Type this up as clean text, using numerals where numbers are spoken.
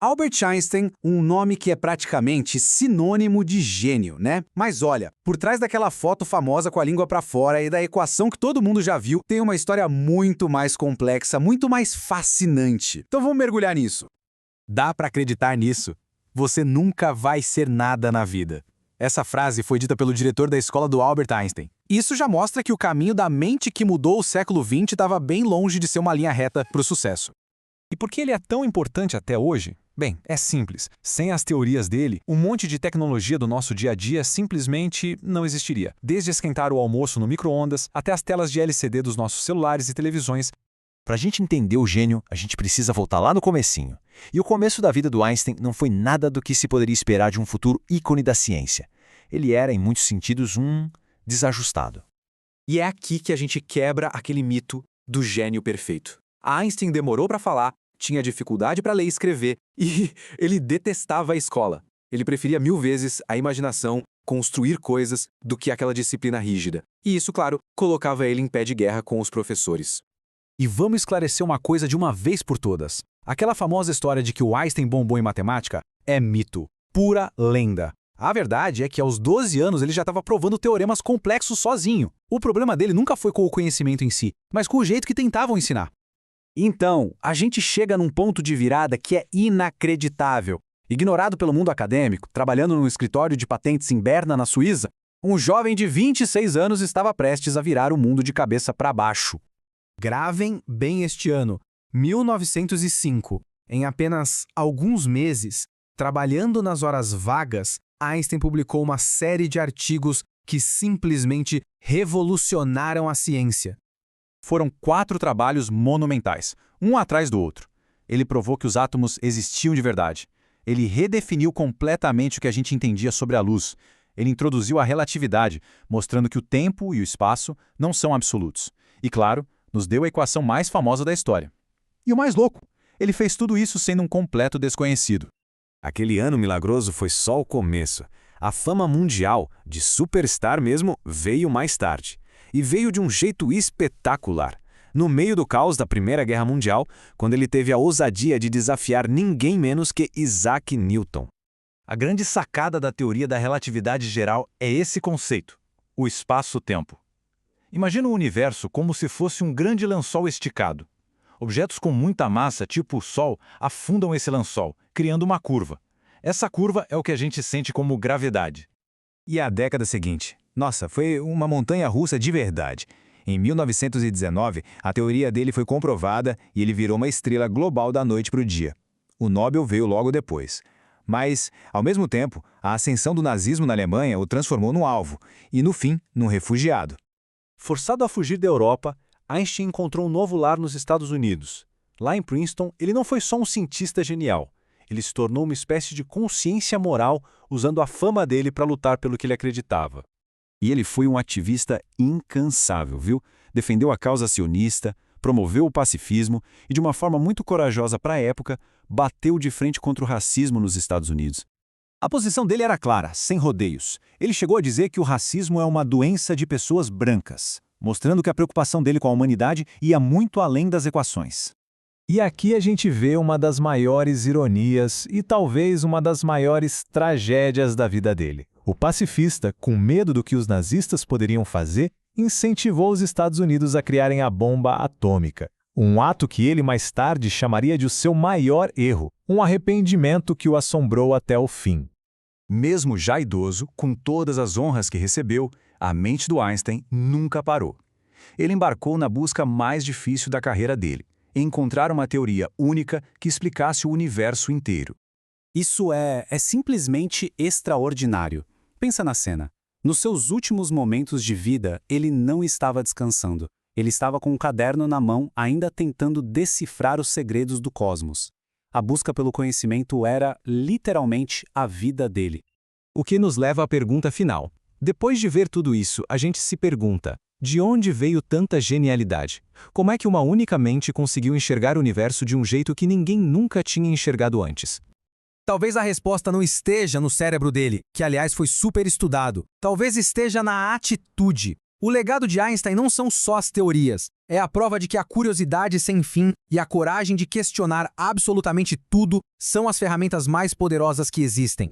Albert Einstein, um nome que é praticamente sinônimo de gênio, né? Mas olha, por trás daquela foto famosa com a língua pra fora e da equação que todo mundo já viu, tem uma história muito mais complexa, muito mais fascinante. Então vamos mergulhar nisso. Dá pra acreditar nisso? Você nunca vai ser nada na vida. Essa frase foi dita pelo diretor da escola do Albert Einstein. Isso já mostra que o caminho da mente que mudou o século XX estava bem longe de ser uma linha reta para o sucesso. E por que ele é tão importante até hoje? Bem, é simples. Sem as teorias dele, um monte de tecnologia do nosso dia a dia simplesmente não existiria. Desde esquentar o almoço no micro-ondas até as telas de LCD dos nossos celulares e televisões. Para a gente entender o gênio, a gente precisa voltar lá no comecinho. E o começo da vida do Einstein não foi nada do que se poderia esperar de um futuro ícone da ciência. Ele era, em muitos sentidos, um desajustado. E é aqui que a gente quebra aquele mito do gênio perfeito. Einstein demorou para falar, tinha dificuldade para ler e escrever, e ele detestava a escola. Ele preferia 1000 vezes a imaginação, construir coisas, do que aquela disciplina rígida. E isso, claro, colocava ele em pé de guerra com os professores. E vamos esclarecer uma coisa de uma vez por todas. Aquela famosa história de que o Einstein bombou em matemática é mito, pura lenda. A verdade é que aos 12 anos ele já estava provando teoremas complexos sozinho. O problema dele nunca foi com o conhecimento em si, mas com o jeito que tentavam ensinar. Então, a gente chega num ponto de virada que é inacreditável. Ignorado pelo mundo acadêmico, trabalhando num escritório de patentes em Berna, na Suíça, um jovem de 26 anos estava prestes a virar o mundo de cabeça para baixo. Gravem bem este ano, 1905. Em apenas alguns meses, trabalhando nas horas vagas, Einstein publicou uma série de artigos que simplesmente revolucionaram a ciência. Foram 4 trabalhos monumentais, um atrás do outro. Ele provou que os átomos existiam de verdade. Ele redefiniu completamente o que a gente entendia sobre a luz. Ele introduziu a relatividade, mostrando que o tempo e o espaço não são absolutos. E, claro, nos deu a equação mais famosa da história. E o mais louco, ele fez tudo isso sendo um completo desconhecido. Aquele ano milagroso foi só o começo. A fama mundial, de superstar mesmo, veio mais tarde. E veio de um jeito espetacular. No meio do caos da Primeira Guerra Mundial, quando ele teve a ousadia de desafiar ninguém menos que Isaac Newton. A grande sacada da teoria da relatividade geral é esse conceito, o espaço-tempo. Imagina o universo como se fosse um grande lençol esticado. Objetos com muita massa, tipo o Sol, afundam esse lençol, criando uma curva. Essa curva é o que a gente sente como gravidade. E a década seguinte? Nossa, foi uma montanha-russa de verdade. Em 1919, a teoria dele foi comprovada e ele virou uma estrela global da noite para o dia. O Nobel veio logo depois. Mas, ao mesmo tempo, a ascensão do nazismo na Alemanha o transformou num alvo e, no fim, num refugiado. Forçado a fugir da Europa, Einstein encontrou um novo lar nos Estados Unidos. Lá em Princeton, ele não foi só um cientista genial. Ele se tornou uma espécie de consciência moral, usando a fama dele para lutar pelo que ele acreditava. E ele foi um ativista incansável, viu? Defendeu a causa sionista, promoveu o pacifismo e, de uma forma muito corajosa para a época, bateu de frente contra o racismo nos Estados Unidos. A posição dele era clara, sem rodeios. Ele chegou a dizer que o racismo é uma doença de pessoas brancas, mostrando que a preocupação dele com a humanidade ia muito além das equações. E aqui a gente vê uma das maiores ironias e talvez uma das maiores tragédias da vida dele. O pacifista, com medo do que os nazistas poderiam fazer, incentivou os Estados Unidos a criarem a bomba atômica. Um ato que ele mais tarde chamaria de o seu maior erro, um arrependimento que o assombrou até o fim. Mesmo já idoso, com todas as honras que recebeu, a mente do Einstein nunca parou. Ele embarcou na busca mais difícil da carreira dele, encontrar uma teoria única que explicasse o universo inteiro. Isso é simplesmente extraordinário. Pensa na cena. Nos seus últimos momentos de vida, ele não estava descansando. Ele estava com um caderno na mão, ainda tentando decifrar os segredos do cosmos. A busca pelo conhecimento era, literalmente, a vida dele. O que nos leva à pergunta final. Depois de ver tudo isso, a gente se pergunta: de onde veio tanta genialidade? Como é que uma única mente conseguiu enxergar o universo de um jeito que ninguém nunca tinha enxergado antes? Talvez a resposta não esteja no cérebro dele, que aliás foi super estudado. Talvez esteja na atitude. O legado de Einstein não são só as teorias. É a prova de que a curiosidade sem fim e a coragem de questionar absolutamente tudo são as ferramentas mais poderosas que existem.